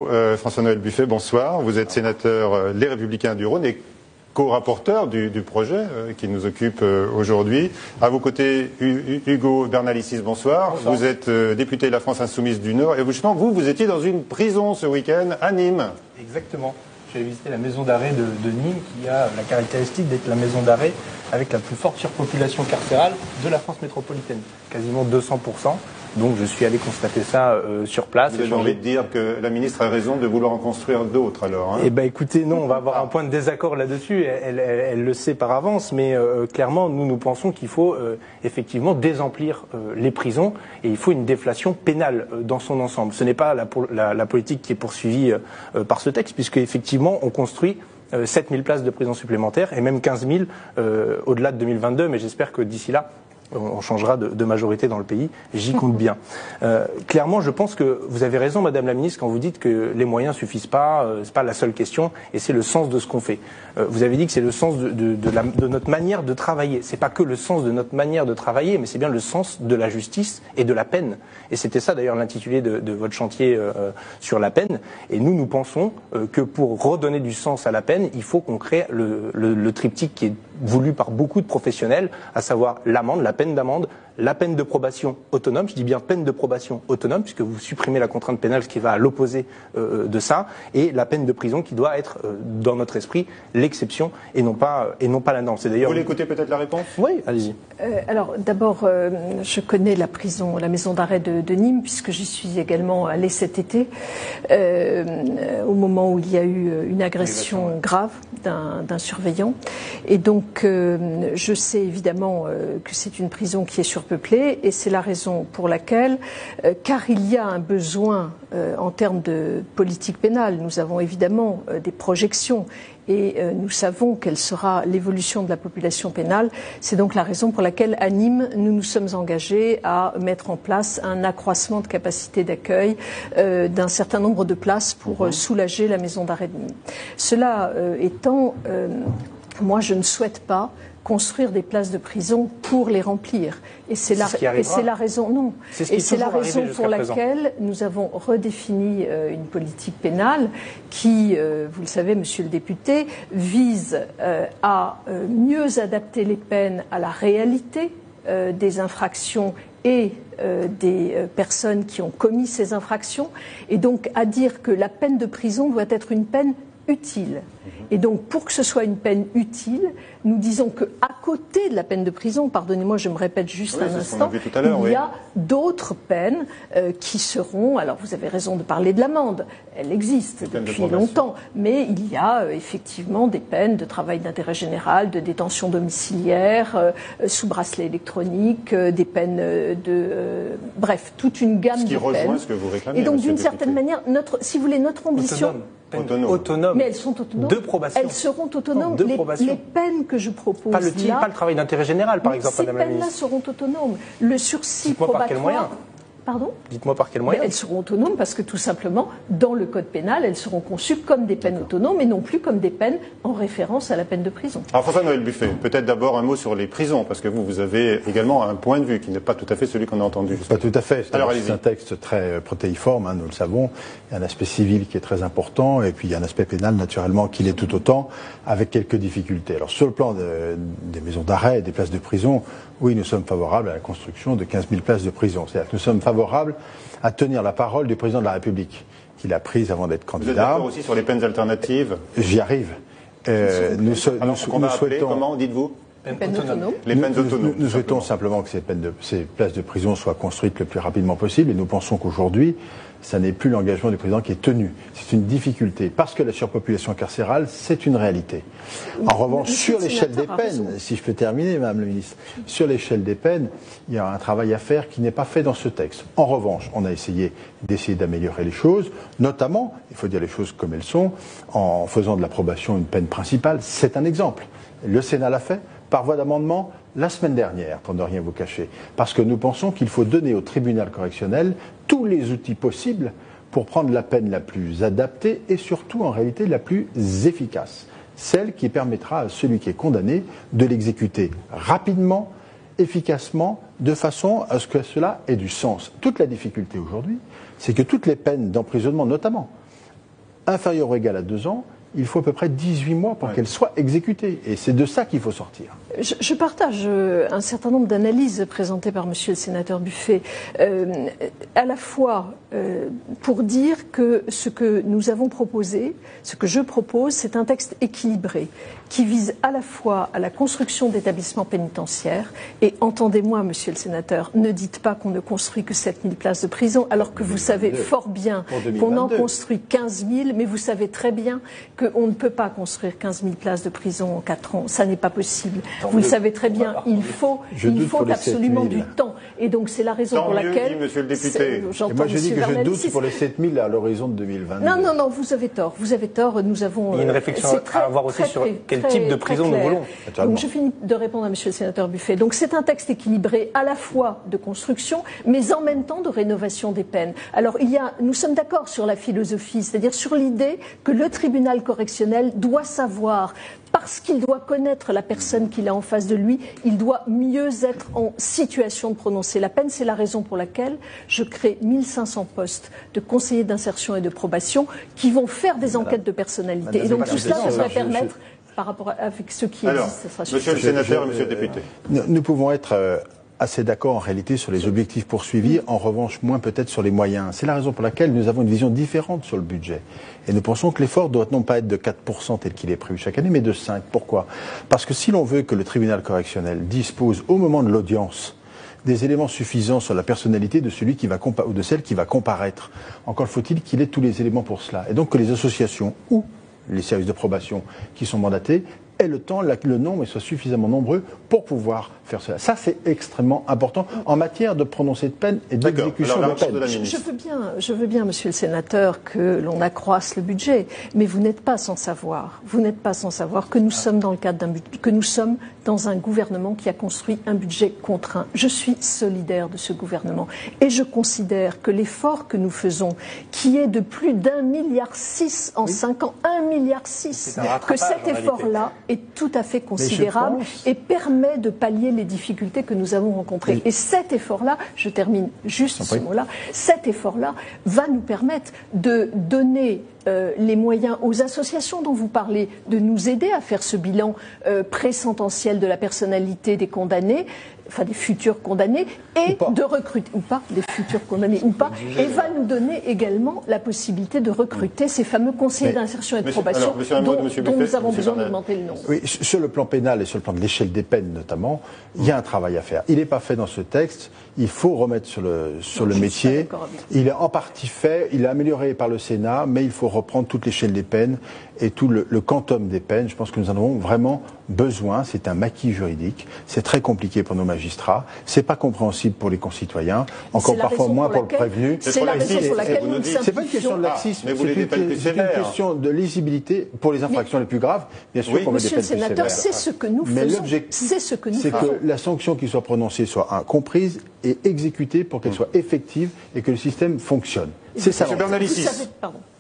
François-Noël Buffet, bonsoir. Vous êtes sénateur Les Républicains du Rhône et co-rapporteur du projet qui nous occupe aujourd'hui. À vos côtés, Hugo Bernalicis, bonsoir. Vous êtes député de la France Insoumise du Nord et justement, vous étiez dans une prison ce week-end à Nîmes. Exactement. J'ai visité la maison d'arrêt de Nîmes qui a la caractéristique d'être la maison d'arrêt avec la plus forte surpopulation carcérale de la France métropolitaine, quasiment 200%. Donc je suis allé constater ça sur place. Vous avez envie de dire que la ministre a raison de vouloir en construire d'autres alors, hein? Eh bien écoutez, non, on va avoir un point de désaccord là-dessus, elle le sait par avance, mais clairement nous pensons qu'il faut effectivement désemplir les prisons et il faut une déflation pénale dans son ensemble. Ce n'est pas la politique qui est poursuivie par ce texte, puisque effectivement on construit 7000 places de prison supplémentaires et même 15 000 au-delà de 2022, mais j'espère que d'ici là, on changera de majorité dans le pays, j'y compte bien. Clairement, je pense que vous avez raison, Madame la Ministre, quand vous dites que les moyens suffisent pas, c'est pas la seule question, et c'est le sens de ce qu'on fait. Vous avez dit que c'est le sens de notre manière de travailler. C'est pas que le sens de notre manière de travailler, mais c'est bien le sens de la justice et de la peine. Et c'était ça d'ailleurs l'intitulé de votre chantier sur la peine. Et nous pensons que pour redonner du sens à la peine, il faut qu'on crée le triptyque qui est voulu par beaucoup de professionnels, à savoir l'amende, la peine d'amende, la peine de probation autonome, je dis bien peine de probation autonome, puisque vous supprimez la contrainte pénale, ce qui va à l'opposé de ça, et la peine de prison qui doit être, dans notre esprit, l'exception et non pas la norme. C'est d'ailleurs. Vous voulez écouter peut-être la réponse ? Oui, allez-y. Alors d'abord, je connais la maison d'arrêt de Nîmes, puisque j'y suis également allée cet été, au moment où il y a eu une agression grave d'un surveillant. Et donc, je sais évidemment que c'est une prison qui est surpeuplée, et c'est la raison pour laquelle, car il y a un besoin en termes de politique pénale, nous avons évidemment des projections, et nous savons quelle sera l'évolution de la population pénale. C'est donc la raison pour laquelle, à Nîmes, nous nous sommes engagés à mettre en place un accroissement de capacité d'accueil d'un certain nombre de places pour soulager la maison d'arrêt de Nîmes. Cela étant, moi je ne souhaite pas construire des places de prison pour les remplir. Et c'est la raison, non. Et c'est la raison pour laquelle nous avons redéfini une politique pénale qui, vous le savez, monsieur le député, vise à mieux adapter les peines à la réalité des infractions et des personnes qui ont commis ces infractions, et donc à dire que la peine de prison doit être une peine utile. Et donc, pour que ce soit une peine utile, nous disons qu'à côté de la peine de prison, pardonnez-moi, je me répète juste un instant, il y a d'autres peines qui seront, alors vous avez raison de parler de l'amende, elle existe depuis longtemps, mais il y a effectivement des peines de travail d'intérêt général, de détention domiciliaire, sous bracelet électronique, des peines bref, toute une gamme de peines. Ce qui rejoint ce que vous réclamez. Et donc, d'une certaine manière, si vous voulez, notre ambition... Autonome. Mais elles sont autonomes. De probation. Elles seront autonomes. Les peines que je propose pas le travail d'intérêt général, par exemple, Madame la Ministre. Ces peines-là seront autonomes. Le sursis probatoire. Par quel moyen ? Pardon ? Dites-moi par quel moyen ? Elles seront autonomes parce que tout simplement, dans le code pénal, elles seront conçues comme des peines autonomes et non plus comme des peines en référence à la peine de prison. Alors François-Noël Buffet, peut-être d'abord un mot sur les prisons, parce que vous avez également un point de vue qui n'est pas tout à fait celui qu'on a entendu. Pas tout à fait. Alors, c'est un texte très protéiforme, nous le savons. Il y a un aspect civil qui est très important et puis il y a un aspect pénal naturellement qui l'est tout autant, avec quelques difficultés. Alors sur le plan des maisons d'arrêt et des places de prison, oui, nous sommes favorables à la construction de 15 000 places de prison. C'est-à-dire que nous sommes favorables à tenir la parole du président de la République, qu'il a prise avant d'être candidat. Vous êtes d'accord aussi sur les peines alternatives ? J'y arrive. Nous souhaitons... Comment dites-vous ? Les peines autonomes. Les peines autonomes. Nous souhaitons simplement que ces places de prison soient construites le plus rapidement possible, et nous pensons qu'aujourd'hui, ça n'est plus l'engagement du président qui est tenu. C'est une difficulté, parce que la surpopulation carcérale, c'est une réalité. En revanche, sur l'échelle des peines, si je peux terminer, Madame la Ministre, sur l'échelle des peines, il y a un travail à faire qui n'est pas fait dans ce texte. En revanche, on a essayé d'améliorer les choses, notamment, il faut dire les choses comme elles sont, en faisant de la probation une peine principale. C'est un exemple. Le Sénat l'a fait par voie d'amendement la semaine dernière, pour ne rien vous cacher, parce que nous pensons qu'il faut donner au tribunal correctionnel tous les outils possibles pour prendre la peine la plus adaptée et surtout, en réalité, la plus efficace. Celle qui permettra à celui qui est condamné de l'exécuter rapidement, efficacement, de façon à ce que cela ait du sens. Toute la difficulté aujourd'hui, c'est que toutes les peines d'emprisonnement, notamment, inférieure ou égale à 2 ans, il faut à peu près 18 mois pour qu'elle soit exécutée. Et c'est de ça qu'il faut sortir. Je partage un certain nombre d'analyses présentées par Monsieur le sénateur Buffet, à la fois pour dire que ce que nous avons proposé, ce que je propose, c'est un texte équilibré qui vise à la fois à la construction d'établissements pénitentiaires. Et entendez-moi, Monsieur le sénateur, ne dites pas qu'on ne construit que 7000 places de prison, alors que vous savez fort bien qu'on en construit 15 000, mais vous savez très bien qu'on ne peut pas construire 15 000 places de prison en 4 ans. Ça n'est pas possible. Vous le savez très bien, il faut absolument du temps. Et donc c'est la raison pour laquelle... Dit Monsieur le député. Et moi je dis que je doute pour les 7000 à l'horizon de 2022. Non, vous avez tort. Vous avez tort. Nous avons... Il y a une réflexion à avoir aussi sur quel type de prison nous voulons. Donc je finis de répondre à Monsieur le sénateur Buffet. Donc c'est un texte équilibré à la fois de construction, mais en même temps de rénovation des peines. Alors nous sommes d'accord sur la philosophie, c'est-à-dire sur l'idée que le tribunal correctionnel doit savoir, parce qu'il doit connaître la personne qu'il a en face de lui, il doit mieux être en situation de prononcer la peine. C'est la raison pour laquelle je crée 1500 postes de conseillers d'insertion et de probation qui vont faire des enquêtes de personnalité. Et donc tout cela devrait permettre, par rapport avec ce qui existe, ça sera suffisant. Monsieur le sénateur et monsieur le député. Nous pouvons être assez d'accord en réalité sur les objectifs poursuivis, en revanche moins peut-être sur les moyens. C'est la raison pour laquelle nous avons une vision différente sur le budget. Et nous pensons que l'effort doit non pas être de 4% tel qu'il est prévu chaque année, mais de 5%. Pourquoi ? Parce que si l'on veut que le tribunal correctionnel dispose au moment de l'audience des éléments suffisants sur la personnalité de celui qui va ou de celle qui va comparaître, encore faut-il qu'il ait tous les éléments pour cela. Et donc que les associations ou les services de probation qui sont mandatés aient le temps, le nombre, et soient suffisamment nombreux pour pouvoir faire cela. Ça, c'est extrêmement important en matière de prononcé de peine et d'exécution de peine. Je veux bien, Monsieur le sénateur, que l'on accroisse le budget, mais vous n'êtes pas sans savoir. Vous n'êtes pas sans savoir que nous sommes dans le cadre que nous sommes dans un gouvernement qui a construit un budget contraint. Je suis solidaire de ce gouvernement et je considère que l'effort que nous faisons, qui est de plus d'1,6 milliard en 5 ans, 1,6 milliard, que cet effort-là est tout à fait considérable et permet de pallier les difficultés que nous avons rencontrées. Oui. Et cet effort-là, je termine juste ce mot-là, cet effort-là va nous permettre de donner les moyens aux associations dont vous parlez, de nous aider à faire ce bilan pré-sententiel de la personnalité des condamnés, enfin des futurs condamnés, et de recruter, ou pas, des futurs condamnés ou pas, et va nous donner également la possibilité de recruter ces fameux conseillers d'insertion et de probation dont nous avons besoin d'augmenter le nombre. Oui, sur le plan pénal et sur le plan de l'échelle des peines notamment, il y a un travail à faire. Il n'est pas fait dans ce texte, il faut remettre sur le métier. Il est en partie fait, il est amélioré par le Sénat, mais il faut reprendre toute l'échelle des peines et tout le quantum des peines. Je pense que nous en avons vraiment besoin. C'est un maquis juridique. C'est très compliqué pour nos magistrats. C'est pas compréhensible pour les concitoyens. Encore parfois moins pour le prévenu. C'est la raison pour laquelle nous simplifions. C'est pas une question de laxisme. C'est une question de lisibilité pour les infractions les plus graves. Bien sûr qu'on met des peines plus sévères. Monsieur le sénateur, c'est ce que nous faisons. Mais l'objectif, c'est que la sanction qui soit prononcée soit comprise et exécutée pour qu'elle soit effective et que le système fonctionne. C'est ça.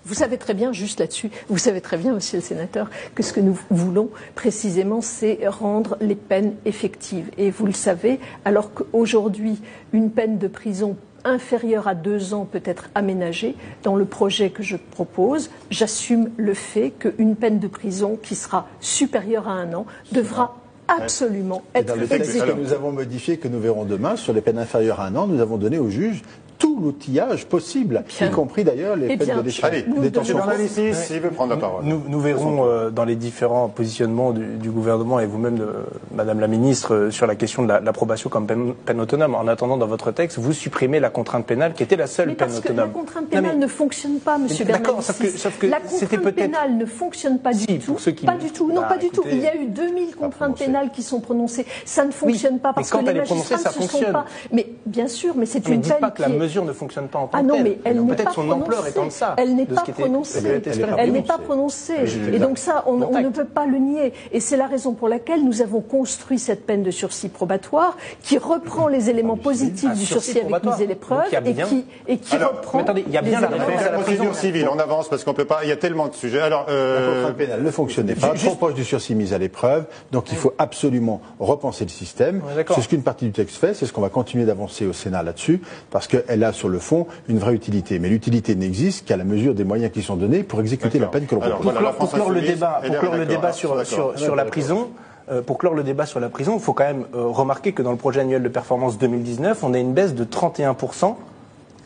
Vous savez très bien, juste là-dessus, vous savez très bien, monsieur le sénateur, que ce que nous voulons précisément, c'est rendre les peines effectives. Et vous le savez, alors qu'aujourd'hui, une peine de prison inférieure à 2 ans peut être aménagée, dans le projet que je propose, j'assume le fait qu'une peine de prison qui sera supérieure à 1 an devra absolument être exécutée. Dans le texte que nous avons modifié, que nous verrons demain, sur les peines inférieures à 1 an, nous avons donné au juge tout l'outillage possible, y compris d'ailleurs les peines de détention. Allez, s'il veut prendre la parole. Nous verrons dans les différents positionnements du gouvernement et vous-même, Madame la Ministre, sur la question de l'approbation comme peine autonome. En attendant, dans votre texte, vous supprimez la contrainte pénale qui était la seule peine autonome. La contrainte pénale ne fonctionne pas, Monsieur Bernalicis. Sauf que la contrainte pénale ne fonctionne pas du tout. Pas du tout. Non, pas du tout. Il y a eu 2000 contraintes pénales qui sont prononcées. Ça ne fonctionne pas parce que les magistrats ne se sont pas. Mais bien sûr, mais c'est une peine qui est... mesure ne fonctionne pas en tant que telle. Mais elle n'est pas son ampleur étant de ça. Elle n'est pas prononcée. Elle n'est pas prononcée. Et donc ça, on ne peut pas le nier. Et c'est la raison pour laquelle nous avons construit cette peine de sursis probatoire qui reprend les éléments positifs du sursis avec mise à l'épreuve et qui reprend. Attendez, il y a bien la référence à la procédure civile. On avance parce qu'on peut pas. Il y a tellement de sujets. Alors, la contrainte pénale ne fonctionnait pas. Trop proche du sursis mise à l'épreuve. Donc il faut absolument repenser le système. C'est ce qu'une partie du texte fait. C'est ce qu'on va continuer d'avancer au Sénat là-dessus parce qu'elle elle a sur le fond une vraie utilité. Mais l'utilité n'existe qu'à la mesure des moyens qui sont donnés pour exécuter la peine que l'on propose. Pour clore le débat sur la prison, il faut quand même remarquer que dans le projet annuel de performance 2019, on a une baisse de 31%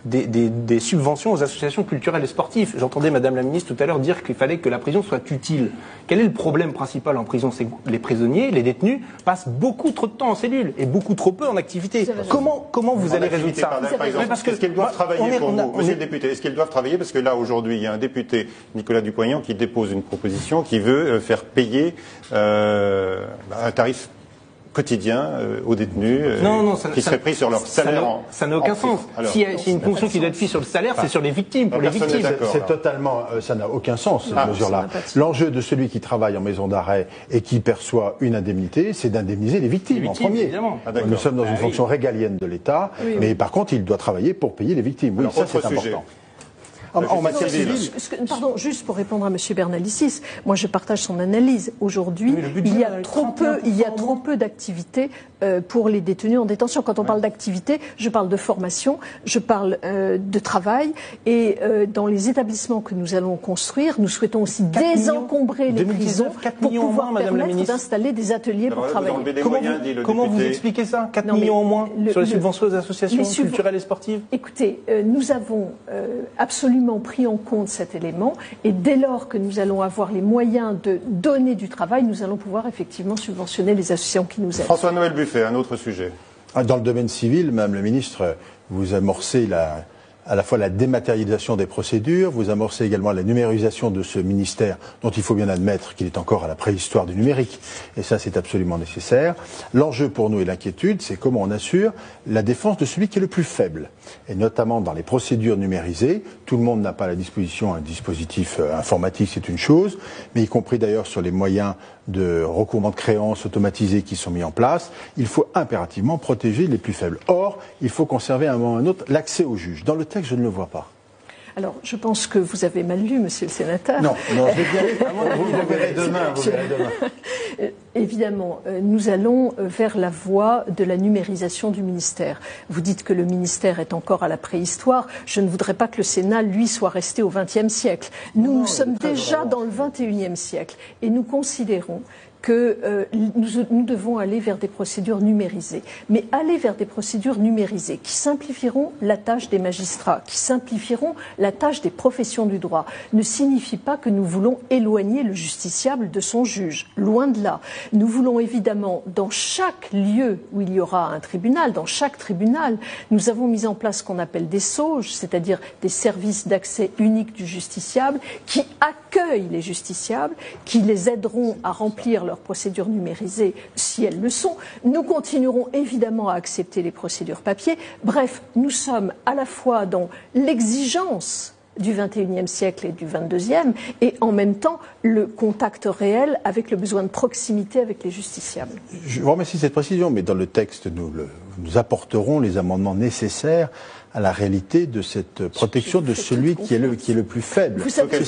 des subventions aux associations culturelles et sportives. J'entendais Madame la Ministre tout à l'heure dire qu'il fallait que la prison soit utile. Quel est le problème principal en prison? C'est que les prisonniers, les détenus, passent beaucoup trop de temps en cellule et beaucoup trop peu en activité. Comment vous allez résoudre ça? Par exemple, est-ce qu'ils doivent travailler pour vous, Monsieur le député? Est-ce qu'ils doivent travailler? Parce que là, aujourd'hui, il y a un député, Nicolas Dupont-Aignan, qui dépose une proposition qui veut faire payer un tarif quotidien aux détenus qui seraient pris sur leur salaire. Ça n'a aucun sens. S'il y a une ponction qui doit être faite sur le salaire, c'est sur les victimes. Pour les victimes, c'est totalement, ça n'a aucun sens cette mesure-là. L'enjeu de celui qui travaille en maison d'arrêt et qui perçoit une indemnité, c'est d'indemniser les victimes en premier. Nous sommes dans une fonction régalienne de l'État, mais par contre, il doit travailler pour payer les victimes. Oui, ça c'est important. En matière civile. Pardon, juste pour répondre à M. Bernalicis, moi je partage son analyse. Aujourd'hui, il y a trop peu d'activités pour les détenus en détention. Quand on parle d'activité, je parle de formation, je parle de travail, et dans les établissements que nous allons construire, nous souhaitons aussi désencombrer les prisons pour pouvoir permettre d'installer des ateliers pour travailler. Comment vous expliquez ça? 4 millions en moins sur les subventions aux associations culturelles et sportives? Écoutez, nous avons absolument pris en compte cet élément, et dès lors que nous allons avoir les moyens de donner du travail, nous allons pouvoir effectivement subventionner les associations qui nous aident. François-Noël Buffet, un autre sujet. Dans le domaine civil, Madame le Ministre, vous amorcez à la fois la dématérialisation des procédures, vous amorcez également la numérisation de ce ministère dont il faut bien admettre qu'il est encore à la préhistoire du numérique. Et ça, c'est absolument nécessaire. L'enjeu pour nous et l'inquiétude, c'est comment on assure la défense de celui qui est le plus faible. Et notamment dans les procédures numérisées, tout le monde n'a pas à la disposition un dispositif informatique, c'est une chose, mais y compris d'ailleurs sur les moyens de recouvrement de créances automatisés qui sont mis en place, il faut impérativement protéger les plus faibles. Or, il faut conserver à un moment ou à un autre l'accès au juge. Dans le texte, je ne le vois pas. Alors, je pense que vous avez mal lu, Monsieur le Sénateur. Non, je vais bien aller. Vous verrez demain. Évidemment, nous allons vers la voie de la numérisation du ministère. Vous dites que le ministère est encore à la préhistoire. Je ne voudrais pas que le Sénat, lui, soit resté au XXe siècle. Nous sommes déjà dans le XXIe siècle, et nous considérons que nous devons aller vers des procédures numérisées. Mais aller vers des procédures numérisées qui simplifieront la tâche des magistrats, qui simplifieront la tâche des professions du droit, ne signifie pas que nous voulons éloigner le justiciable de son juge. Loin de là. Nous voulons évidemment, dans chaque lieu où il y aura un tribunal, dans chaque tribunal, nous avons mis en place ce qu'on appelle des SAUJ, c'est-à-dire des services d'accès unique du justiciable, qui accueillent les justiciables, qui les aideront à remplir leurs procédures numérisées si elles le sont. Nous continuerons évidemment à accepter les procédures papier. Bref, nous sommes à la fois dans l'exigence du XXIe siècle et du XXIIe, et en même temps le contact réel avec le besoin de proximité avec les justiciables. Je vous remercie de cette précision, mais dans le texte, nous apporterons les amendements nécessaires à la réalité de cette protection de celui qui est le plus faible. Vous savez,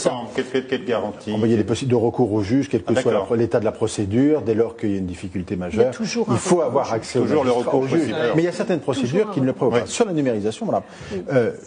quelle garantie? Il y a des possibilités de recours au juge, quel que soit l'état de la procédure, dès lors qu'il y a une difficulté majeure. Il faut avoir accès au recours au juge. Mais il y a certaines procédures qui ne le prévoient pas. Sur la numérisation, voilà.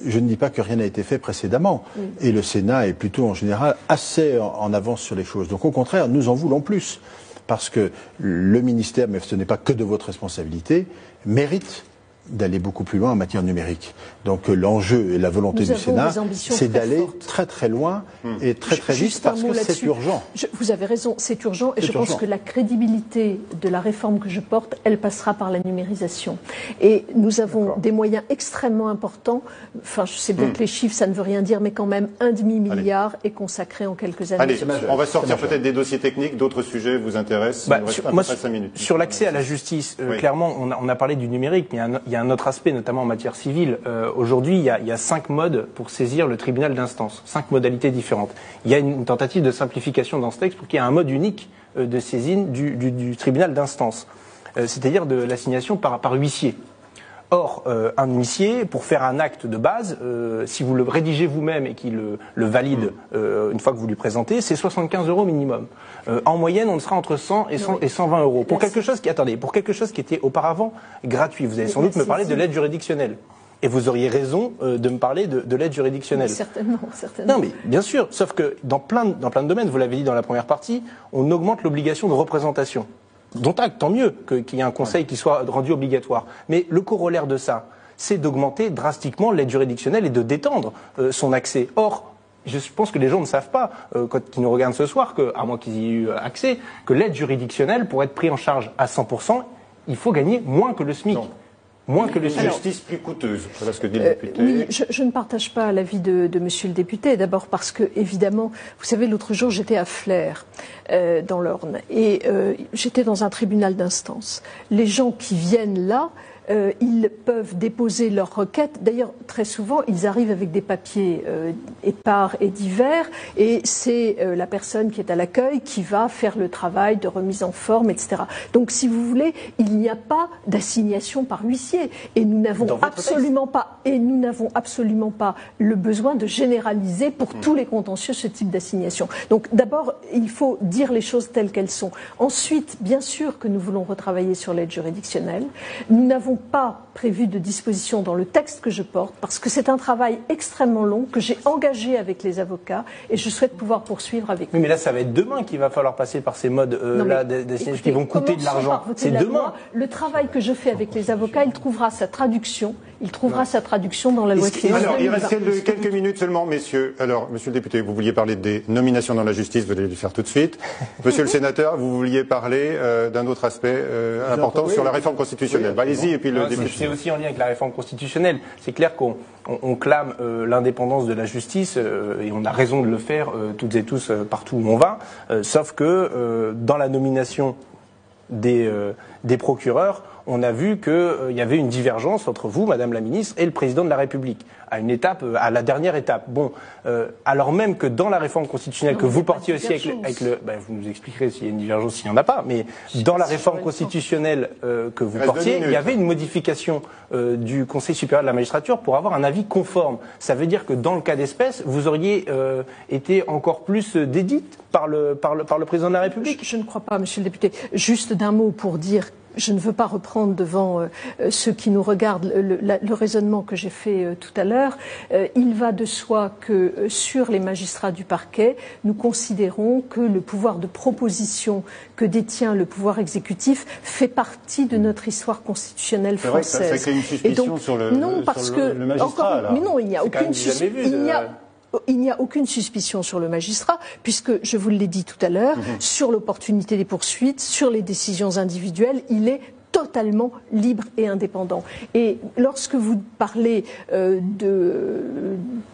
Je ne dis pas que rien n'a été fait précédemment. Et le Sénat est plutôt, en général, assez en avance sur les choses. Donc, au contraire, nous en voulons plus. Parce que le ministère, mais ce n'est pas que de votre responsabilité, mérite d'aller beaucoup plus loin en matière numérique. Donc l'enjeu et la volonté du Sénat, c'est d'aller très très loin et très très vite parce que c'est urgent. Vous avez raison, c'est urgent, et je pense que la crédibilité de la réforme que je porte, elle passera par la numérisation. Et nous avons des moyens extrêmement importants. Enfin, je sais bien que les chiffres, ça ne veut rien dire, mais quand même 1,5 milliard est consacré en quelques années. Allez, on va sortir peut-être des dossiers techniques, d'autres sujets vous intéressent. Il nous reste à peu près 5 minutes. Sur l'accès à la justice, clairement, on a parlé du numérique, mais il y a un autre aspect, notamment en matière civile. Aujourd'hui, il y a 5 modes pour saisir le tribunal d'instance, 5 modalités différentes. Il y a une tentative de simplification dans ce texte pour qu'il y ait un mode unique de saisine du tribunal d'instance, c'est-à-dire de l'assignation par huissier. Or, un huissier, pour faire un acte de base, si vous le rédigez vous-même et qu'il le valide une fois que vous lui présentez, c'est 75 € minimum. En moyenne, on sera entre 100 et 120 €. Pour quelque chose qui était auparavant gratuit. Vous allez sans doute me parler de l'aide juridictionnelle. Et vous auriez raison de me parler de l'aide juridictionnelle. Certainement, certainement. Non, mais bien sûr. Sauf que dans plein de domaines, vous l'avez dit dans la première partie, on augmente l'obligation de représentation. Dont acte, tant mieux qu'il y ait un conseil qui soit rendu obligatoire. Mais le corollaire de ça, c'est d'augmenter drastiquement l'aide juridictionnelle et de détendre son accès. Or, je pense que les gens ne savent pas, quand ils nous regardent ce soir, à moins qu'ils y aient eu accès, que l'aide juridictionnelle, pour être pris en charge à 100%, il faut gagner moins que le SMIC. Non. Moins que le SMIC. Justice plus coûteuse, voilà ce que dit le député. Oui, je ne partage pas l'avis de monsieur le député. D'abord parce que, évidemment, vous savez, l'autre jour, j'étais à Flers, dans l'Orne, et j'étais dans un tribunal d'instance. Les gens qui viennent là, ils peuvent déposer leurs requêtes. D'ailleurs, très souvent, ils arrivent avec des papiers épars et divers, et c'est la personne qui est à l'accueil qui va faire le travail de remise en forme, etc. Donc, si vous voulez, il n'y a pas d'assignation par huissier, et nous n'avons absolument pas le besoin de généraliser pour tous les contentieux ce type d'assignation. Donc, d'abord, il faut dire les choses telles qu'elles sont. Ensuite, bien sûr que nous voulons retravailler sur l'aide juridictionnelle. Nous n'avons pas prévu de disposition dans le texte que je porte parce que c'est un travail extrêmement long que j'ai engagé avec les avocats et je souhaite pouvoir poursuivre avec eux. Oui, mais là, ça va être demain qu'il va falloir passer par ces modes d'assignation qui vont coûter de l'argent. C'est demain. Le travail que je fais avec les avocats, il trouvera sa traduction. Il trouvera sa traduction dans la loi de finances. Alors, il reste quelques minutes seulement, messieurs. Alors, monsieur le député, vous vouliez parler des nominations dans la justice, vous allez le faire tout de suite. Monsieur le sénateur, vous vouliez parler d'un autre aspect important sur la réforme constitutionnelle. Oui, allez-y, et puis le député. C'est aussi en lien avec la réforme constitutionnelle. C'est clair qu'on clame l'indépendance de la justice, et on a raison de le faire toutes et tous partout où on va, sauf que dans la nomination des procureurs, on a vu qu'il y avait une divergence entre vous, Madame la Ministre, et le Président de la République, à la dernière étape. Bon, alors même que dans la réforme constitutionnelle que vous portiez aussi avec le... vous nous expliquerez s'il y a une divergence, s'il n'y en a pas, mais dans la réforme constitutionnelle que vous portiez, il y avait une modification du Conseil supérieur de la magistrature pour avoir un avis conforme. Ça veut dire que dans le cas d'espèce, vous auriez été encore plus dédite par le Président de la République. Je ne crois pas, Monsieur le député. Juste d'un mot pour dire... Je ne veux pas reprendre devant ceux qui nous regardent le raisonnement que j'ai fait tout à l'heure. Il va de soi que sur les magistrats du parquet, nous considérons que le pouvoir de proposition que détient le pouvoir exécutif fait partie de notre histoire constitutionnelle française. C'est vrai que ça crée une suspicion sur le magistrat. Mais non, il n'y a aucune suspicion. Il n'y a aucune suspicion sur le magistrat, puisque, je vous l'ai dit tout à l'heure, sur l'opportunité des poursuites, sur les décisions individuelles, il est totalement libre et indépendant. Et lorsque vous parlez de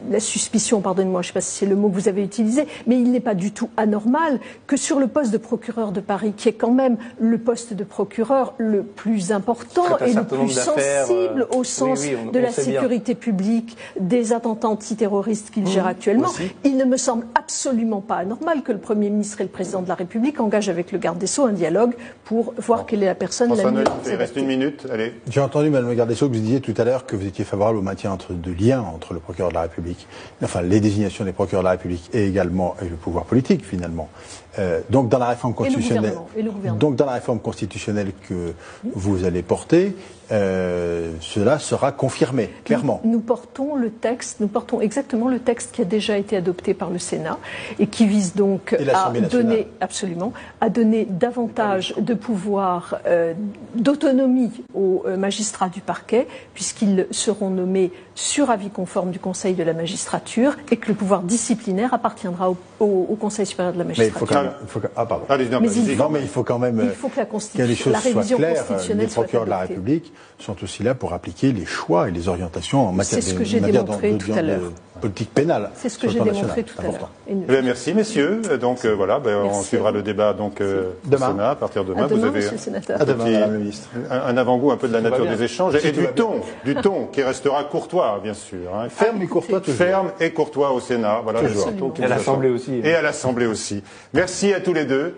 la suspicion, pardonnez-moi, je ne sais pas si c'est le mot que vous avez utilisé, mais il n'est pas du tout anormal que sur le poste de procureur de Paris, qui est quand même le poste de procureur le plus important et le plus sensible au sens de la sécurité publique, des attentats antiterroristes qu'il gère actuellement, il ne me semble absolument pas anormal que le Premier ministre et le Président de la République engagent avec le garde des Sceaux un dialogue pour voir quelle est la personne la mieux. Il reste une minute, allez. J'ai entendu, Madame le garde des Sceaux, que vous disiez tout à l'heure que vous étiez favorable au maintien de liens entre le procureur de la République, enfin les désignations des procureurs de la République et également le pouvoir politique finalement. Donc dans la réforme constitutionnelle, donc dans la réforme constitutionnelle que vous allez porter, cela sera confirmé clairement. Nous portons exactement le texte qui a déjà été adopté par le Sénat et qui vise donc à donner davantage de pouvoir d'autonomie aux magistrats du parquet, puisqu'ils seront nommés sur avis conforme du Conseil de la magistrature et que le pouvoir disciplinaire appartiendra au Conseil supérieur de la magistrature. Il faut quand même que les choses soient claires. Les procureurs de la République sont aussi là pour appliquer les choix et les orientations en matière de politique pénale. C'est ce que j'ai démontré tout à l'heure. Merci, messieurs. Donc voilà, on suivra le débat au Sénat à partir de demain. Vous avez un avant-goût un peu de la nature des échanges et du ton qui restera courtois, bien sûr. Ferme et courtois toujours. Ferme et courtois au Sénat. Voilà. Et à l'Assemblée aussi. Et à l'Assemblée aussi. Merci à tous les deux.